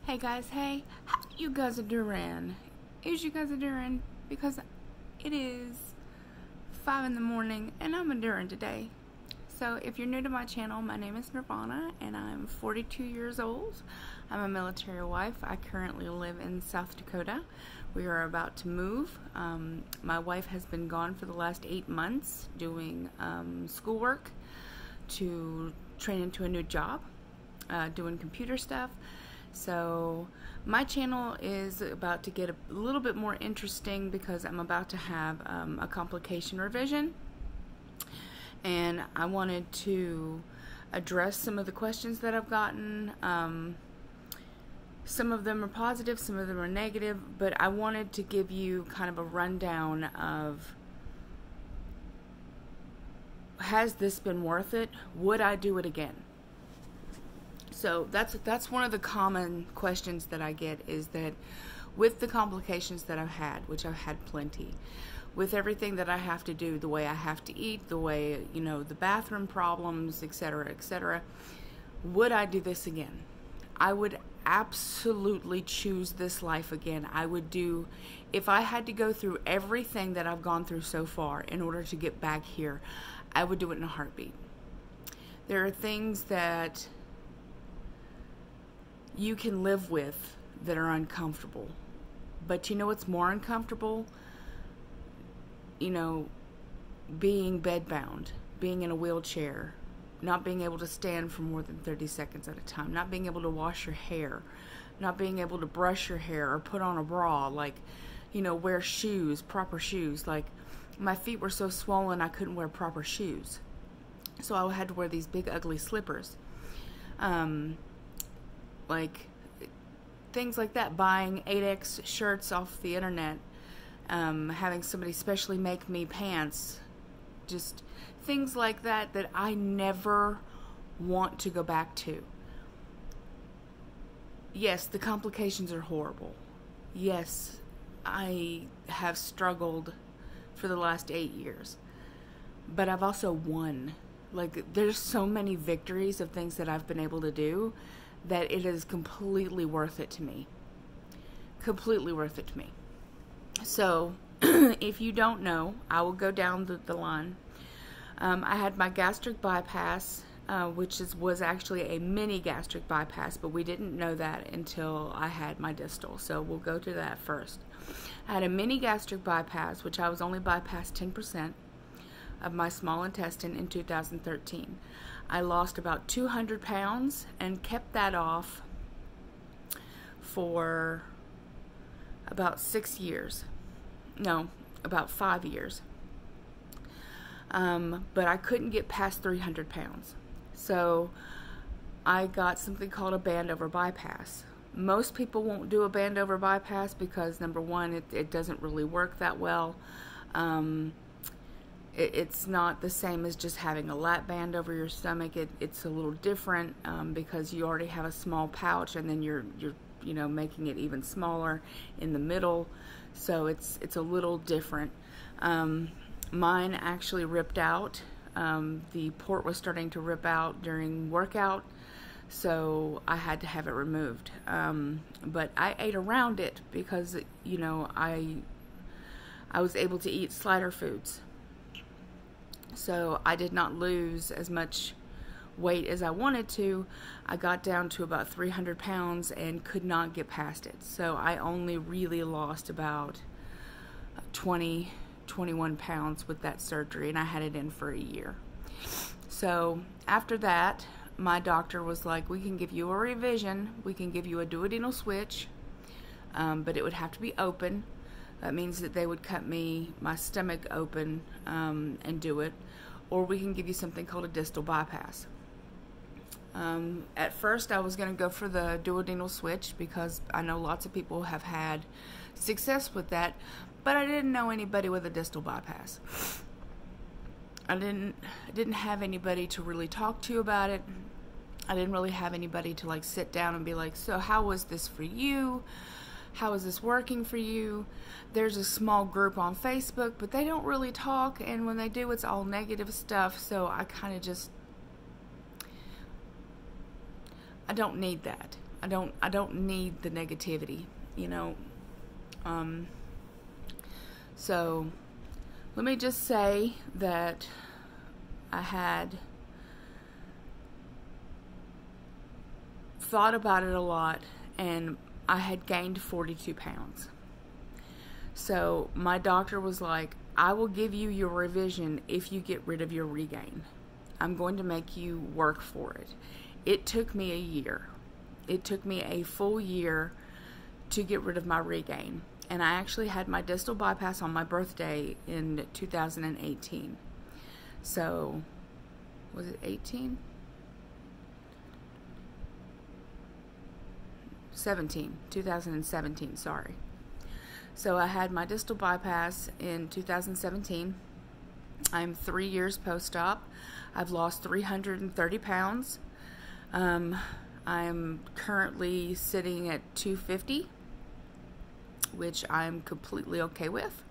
Hey guys, hey, how you guys are doing? Is you guys are doing? Because it is 5 in the morning and I'm enduring today. So if you're new to my channel, my name is Nirvana and I'm 42 years old. I'm a military wife. I currently live in South Dakota. We are about to move. My wife has been gone for the last 8 months doing schoolwork to train into a new job, doing computer stuff. So my channel is about to get a little bit more interesting because I'm about to have a complication revision, and I wanted to address some of the questions that I've gotten. Some of them are positive, some of them are negative, but I wanted to give you kind of a rundown of, has this been worth it? Would I do it again? So that's one of the common questions that I get, is that with the complications that I've had, which I've had plenty, with everything that I have to do, the way I have to eat, the way, the bathroom problems, etc., would I do this again? I would absolutely choose this life again. I would do, if I had to go through everything that I've gone through so far in order to get back here, I would do it in a heartbeat. There are things that you can live with that are uncomfortable. But you know what's more uncomfortable? Being bedbound, being in a wheelchair, not being able to stand for more than 30 seconds at a time, not being able to wash your hair, not being able to brush your hair or put on a bra, wear shoes, proper shoes. Like, my feet were so swollen I couldn't wear proper shoes. So I had to wear these big ugly slippers. Things like that, buying 8X shirts off the internet, having somebody specially make me pants, just things like that I never want to go back to. Yes, the complications are horrible. Yes, I have struggled for the last 8 years, but I've also won. There's so many victories of things that I've been able to do that it is completely worth it to me. Completely worth it to me. So, if you don't know, I will go down the line. I had my gastric bypass, which was actually a mini gastric bypass, but we didn't know that until I had my distal. So we'll go to that first. I had a mini gastric bypass, which I was only bypassed 10% of my small intestine in 2013. I lost about 200 pounds and kept that off for about 6 years. No, about 5 years. But I couldn't get past 300 pounds. So I got something called a band-over bypass. Most people won't do a band-over bypass because, number one, it doesn't really work that well. It's not the same as just having a lap band over your stomach. It's a little different because you already have a small pouch, and then you're making it even smaller in the middle. So it's a little different. Mine actually ripped out. The port was starting to rip out during workout, so I had to have it removed. But I ate around it because I was able to eat slider foods. So I did not lose as much weight as I wanted to. I got down to about 300 pounds and could not get past it. So I only really lost about 21 pounds with that surgery, and I had it in for a year. So after that, my doctor was like, we can give you a revision, we can give you a duodenal switch, but it would have to be open. That means that they would cut my stomach open and do it, or we can give you something called a distal bypass. At first I was going to go for the duodenal switch because I know lots of people have had success with that, but I didn't know anybody with a distal bypass. I didn't have anybody to really talk to about it. I didn't really have anybody to sit down and be like, so how was this for you? How is this working for you? There's a small group on Facebook, but they don't really talk, and when they do, it's all negative stuff, so I kind of just, I don't need that. I don't need the negativity, you know. So let me just say that I had thought about it a lot, and I had gained 42 pounds. So my doctor was like, I will give you your revision if you get rid of your regain. I'm going to make you work for it. It took me a year. It took me a full year to get rid of my regain. And I actually had my distal bypass on my birthday in 2018. So, was it 18? 2017, sorry. So I had my distal bypass in 2017. I'm 3 years post-op. I've lost 330 pounds. I'm currently sitting at 250, which I'm completely okay with.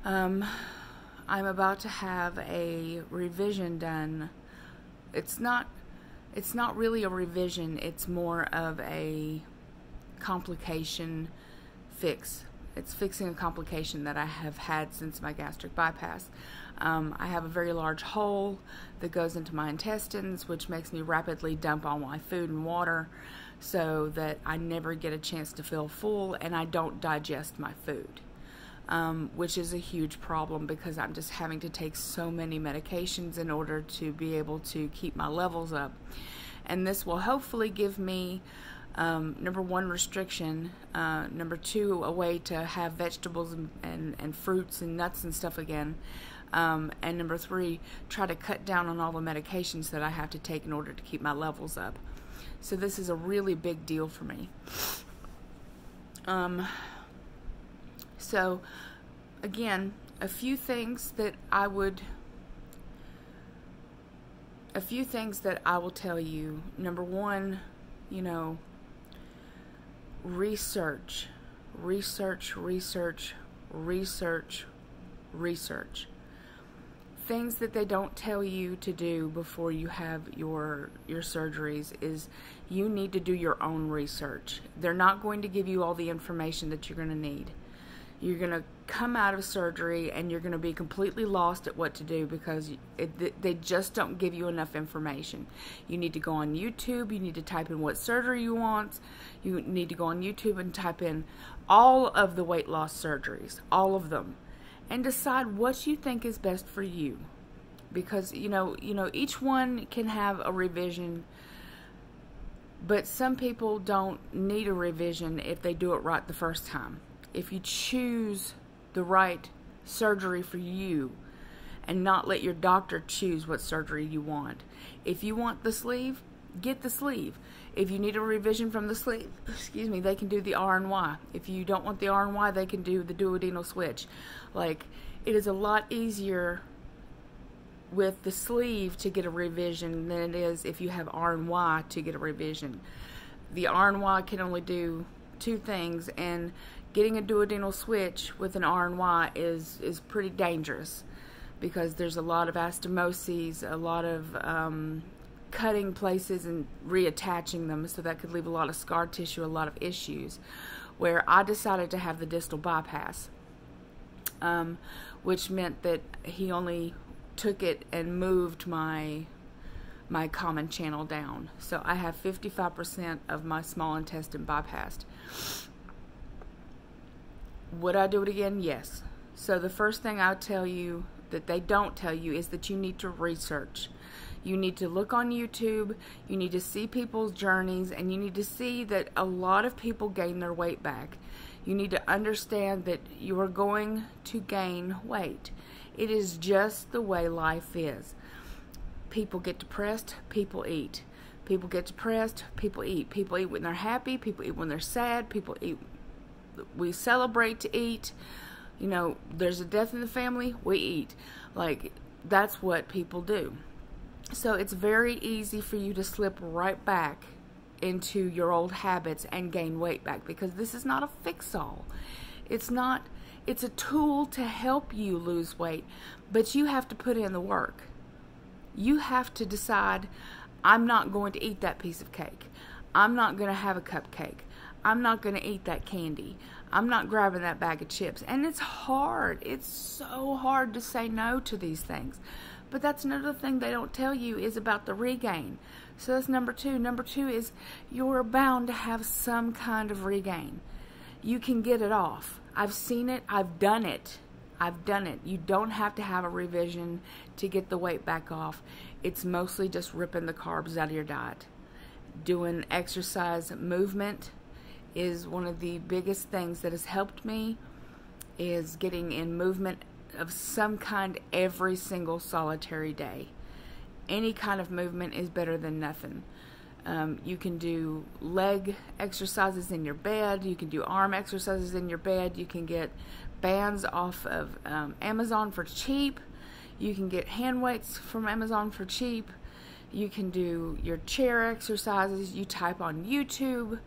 I'm about to have a revision done. It's not really a revision. It's more of a complication fix. It's fixing a complication that I have had since my gastric bypass. I have a very large hole that goes into my intestines, which makes me rapidly dump all my food and water so that I never get a chance to feel full and I don't digest my food, which is a huge problem because I'm just having to take so many medications in order to be able to keep my levels up. And this will hopefully give me number one, restriction, number two, a way to have vegetables and fruits and nuts and stuff again, and number three, try to cut down on all the medications that I have to take in order to keep my levels up. So this is a really big deal for me. So again, a few things that I will tell you. Number one, research. Things that they don't tell you to do before you have your surgeries is you need to do your own research. They're not going to give you all the information that you're going to need. You're going to come out of surgery and you're going to be completely lost at what to do because they just don't give you enough information. You need to go on YouTube. You need to type in what surgery you want. You need to go on YouTube and type in all of the weight loss surgeries, all of them, and decide what you think is best for you. Because, each one can have a revision, but some people don't need a revision if they do it right the first time. If you choose the right surgery for you and not let your doctor choose what surgery you want. If you want the sleeve, get the sleeve. If you need a revision from the sleeve, they can do the R&Y. If you don't want the R&Y, they can do the duodenal switch. It is a lot easier with the sleeve to get a revision than it is if you have R&Y to get a revision. The R&Y can only do two things, and getting a duodenal switch with an R&Y is pretty dangerous because there's a lot of astomoses, a lot of cutting places and reattaching them, so that could leave a lot of scar tissue, a lot of issues. Where I decided to have the distal bypass, which meant that he only took it and moved my common channel down. So I have 55% of my small intestine bypassed. Would I do it again? Yes. So the first thing I'll tell you that they don't tell you is that you need to research. You need to look on YouTube, you need to see people's journeys, and you need to see that a lot of people gain their weight back. You need to understand that you are going to gain weight. It is just the way life is. People get depressed, people eat. People get depressed, people eat. People eat when they're happy, people eat when they're sad, people eat. We celebrate to eat. There's a death in the family, we eat. That's what people do. So it's very easy for you to slip right back into your old habits and gain weight back, because this is not a fix-all. It's a tool to help you lose weight, but you have to put in the work. You have to decide, I'm not going to eat that piece of cake. I'm not going to have a cupcake. I'm not going to eat that candy. I'm not grabbing that bag of chips. And it's hard. It's so hard to say no to these things. But that's another thing they don't tell you is about the regain. So that's number 2. Number 2 is you're bound to have some kind of regain. You can get it off. I've seen it. I've done it. You don't have to have a revision to get the weight back off. It's mostly just ripping the carbs out of your diet. Doing exercise, movement is one of the biggest things that has helped me, is getting in movement of some kind every single solitary day. Any kind of movement is better than nothing. You can do leg exercises in your bed. You can do arm exercises in your bed. You can get bands off of Amazon for cheap. You can get hand weights from Amazon for cheap. You can do your chair exercises. You type on YouTube.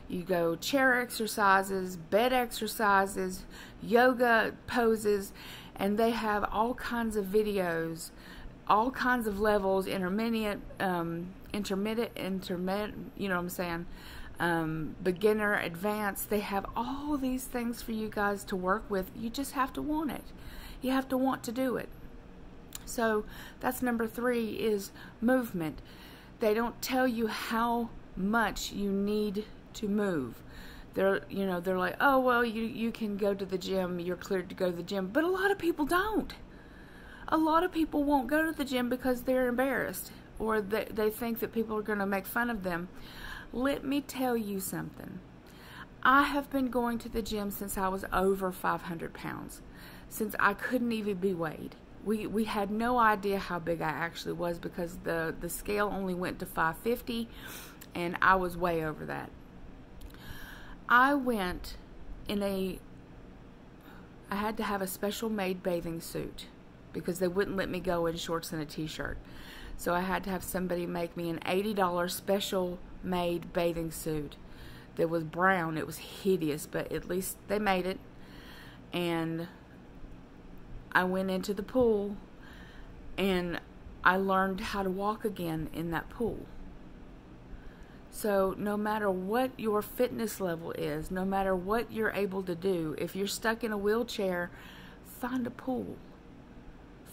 You go chair exercises, bed exercises, yoga poses, and they have all kinds of videos, all kinds of levels, intermittent, you know what I'm saying, beginner, advanced. They have all these things for you guys to work with. You just have to want it. You have to want to do it. So that's number 3 is movement. They don't tell you how much you need to move. They're like, oh, well, you can go to the gym. You're cleared to go to the gym. But a lot of people don't. A lot of people won't go to the gym because they're embarrassed, or they think that people are going to make fun of them. Let me tell you something. I have been going to the gym since I was over 500 pounds, since I couldn't even be weighed. We had no idea how big I actually was because the scale only went to 550, and I was way over that. I went I had to have a special made bathing suit because they wouldn't let me go in shorts and a t-shirt. So I had to have somebody make me an $80 special made bathing suit that was brown. It was hideous, but at least they made it. And I went into the pool and I learned how to walk again in that pool. So no matter what your fitness level is, no matter what you're able to do, if you're stuck in a wheelchair, find a pool.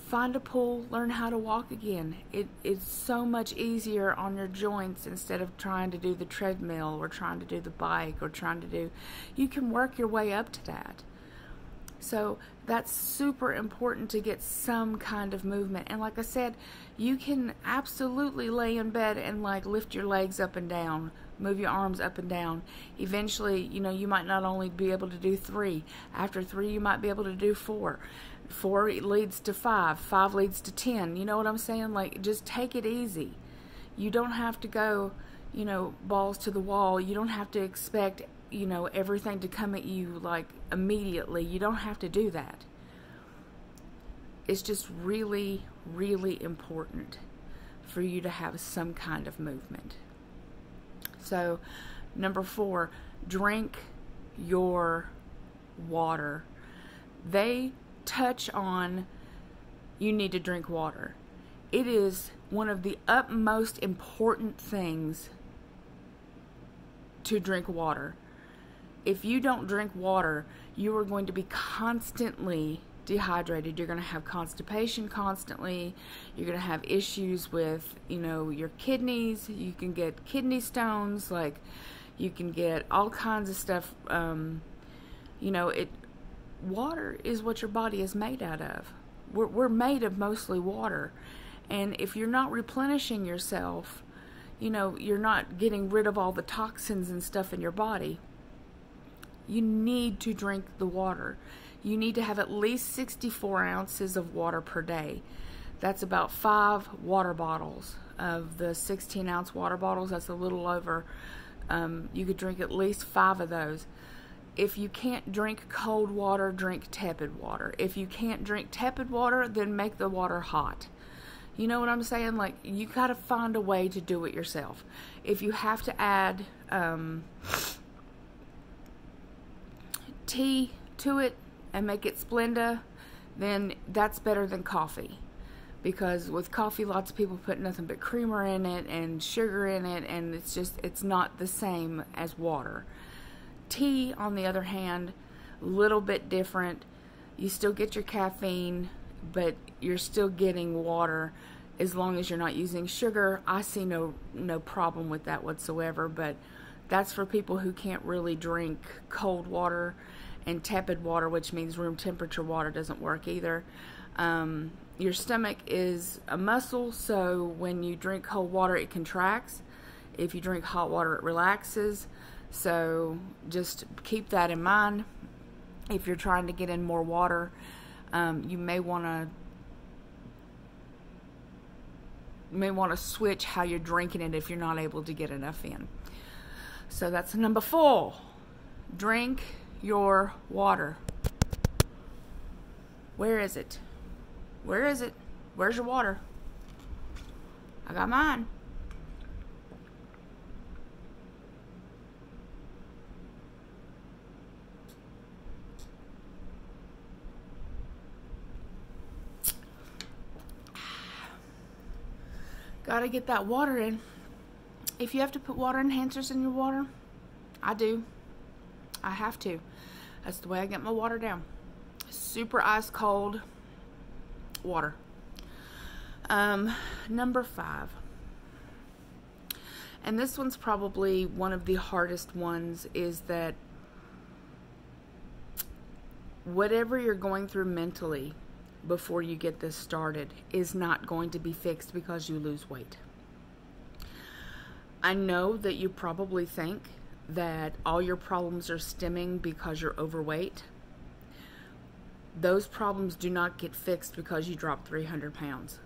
Find a pool, learn how to walk again. It's so much easier on your joints instead of trying to do the treadmill or trying to do the bike or you can work your way up to that. So that's super important to get some kind of movement. And like I said, you can absolutely lay in bed and like lift your legs up and down, move your arms up and down. Eventually, you might not only be able to do 3. After 3, you might be able to do 4. 4 leads to 5. 5 leads to 10. You know what I'm saying? Like, just take it easy. You don't have to go, balls to the wall. You don't have to expect everything to come at you like immediately. You don't have to do that. It's just really, really important for you to have some kind of movement. So, number 4, drink your water. They touch on you need to drink water. It is one of the utmost important things to drink water. If you don't drink water, you are going to be constantly dehydrated. You're going to have constipation constantly. You're going to have issues with, your kidneys. You can get kidney stones. Like, you can get all kinds of stuff. Water is what your body is made out of. We're made of mostly water. And if you're not replenishing yourself, you're not getting rid of all the toxins and stuff in your body. You need to drink the water. You need to have at least 64 ounces of water per day. That's about 5 water bottles. Of the 16-ounce water bottles, that's a little over. You could drink at least 5 of those. If you can't drink cold water, drink tepid water. If you can't drink tepid water, then make the water hot. You know what I'm saying? Like, you got to find a way to do it yourself. If you have to add tea to it and make it Splenda, then that's better than coffee. because with coffee, lots of people put nothing but creamer in it and sugar in it, and it's not the same as water. Tea, on the other hand, a little bit different. You still get your caffeine, but you're still getting water as long as you're not using sugar. I see no problem with that whatsoever, but that's for people who can't really drink cold water, and tepid water, which means room temperature water, doesn't work either. Your stomach is a muscle, so when you drink cold water, it contracts. If you drink hot water, it relaxes. So just keep that in mind. If you're trying to get in more water, you may want to switch how you're drinking it if you're not able to get enough in. So that's number 4. Drink your water. Where is it? Where is it? Where's your water? I got mine. Gotta get that water in. If you have to put water enhancers in your water, I do. I have to. That's the way I get my water down. Super ice cold water. Number 5. And this one's probably one of the hardest ones, is that whatever you're going through mentally before you get this started is not going to be fixed because you lose weight. I know that you probably think that all your problems are stemming because you're overweight. Those problems do not get fixed because you drop 300 pounds.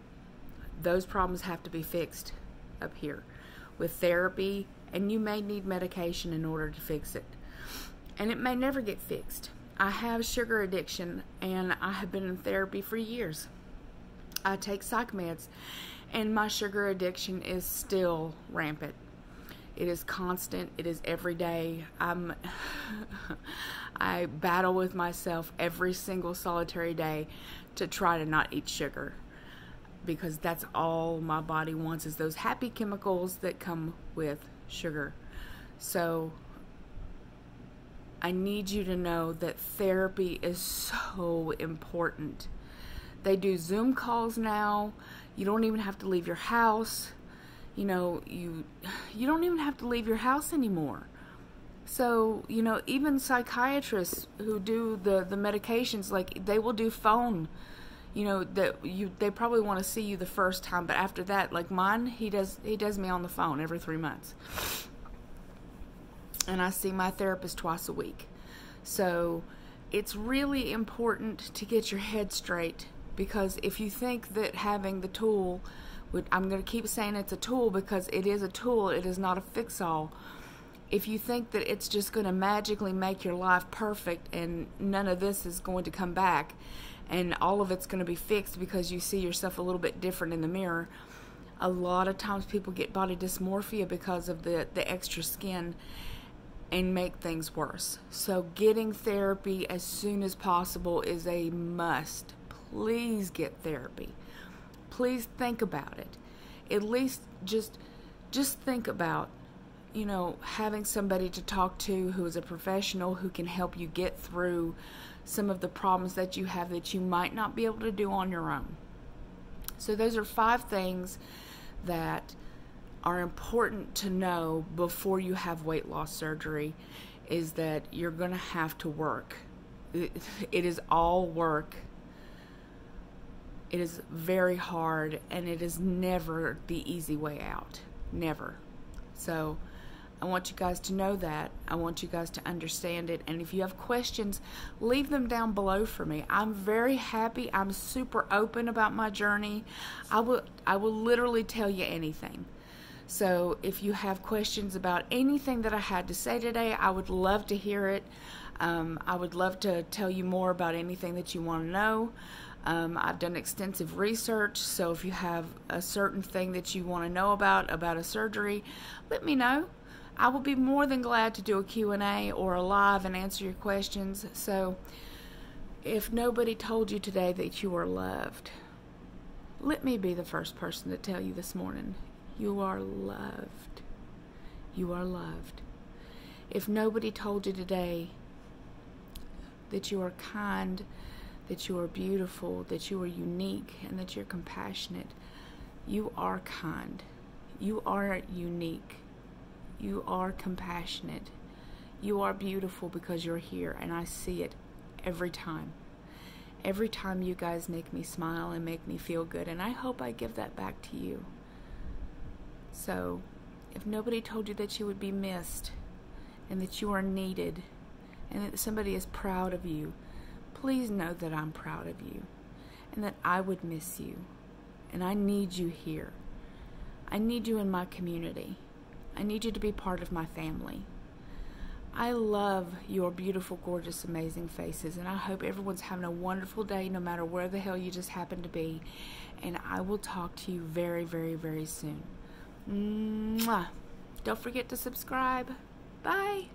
Those problems have to be fixed up here with therapy, and you may need medication in order to fix it. And it may never get fixed. I have sugar addiction, and I have been in therapy for years. I take psych meds, and my sugar addiction is still rampant. It is constant. It is every day. I battle with myself every single solitary day to try to not eat sugar, because that's all my body wants, is those happy chemicals that come with sugar. So I need you to know that therapy is so important. They do Zoom calls now. You don't even have to leave your house. You know, you don't even have to leave your house anymore. So, you know, even psychiatrists who do the medications, like, they will do phone. You know, they probably want to see you the first time, but after that, like mine, he does me on the phone every 3 months. And I see my therapist twice a week. So it's really important to get your head straight, because if you think that having the tool, I'm going to keep saying it's a tool because it is a tool, it is not a fix-all. If you think that it's just going to magically make your life perfect and none of this is going to come back and all of it's going to be fixed because you see yourself a little bit different in the mirror, a lot of times people get body dysmorphia because of the extra skin and make things worse. So getting therapy as soon as possible is a must. Please get therapy. Please think about it. At least just think about, you know, having somebody to talk to who is a professional who can help you get through some of the problems that you have that you might not be able to do on your own. So those are 5 things that are important to know before you have weight loss surgery, is that you're going to have to work. It is all work. It is very hard, and it is never the easy way out. Never. So I want you guys to know that. I want you guys to understand it. And if you have questions, leave them down below for me. I'm very happy. I'm super open about my journey. I will literally tell you anything. So if you have questions about anything that I had to say today, I would love to hear it. I would love to tell you more about anything that you want to know. I've done extensive research, so if you have a certain thing that you want to know about a surgery, let me know. I will be more than glad to do a Q&A or a live and answer your questions. So if nobody told you today that you are loved, let me be the first person to tell you this morning, you are loved. You are loved. If nobody told you today that you are kind, that you are beautiful, that you are unique, and that you're compassionate, you are kind. You are unique. You are compassionate. You are beautiful because you're here, and I see it every time. Every time you guys make me smile and make me feel good, and I hope I give that back to you. So, if nobody told you that you would be missed, and that you are needed, and that somebody is proud of you, please know that I'm proud of you, and that I would miss you, and I need you here. I need you in my community. I need you to be part of my family. I love your beautiful, gorgeous, amazing faces, and I hope everyone's having a wonderful day no matter where the hell you just happen to be, and I will talk to you very, very, very soon. Mwah. Don't forget to subscribe. Bye.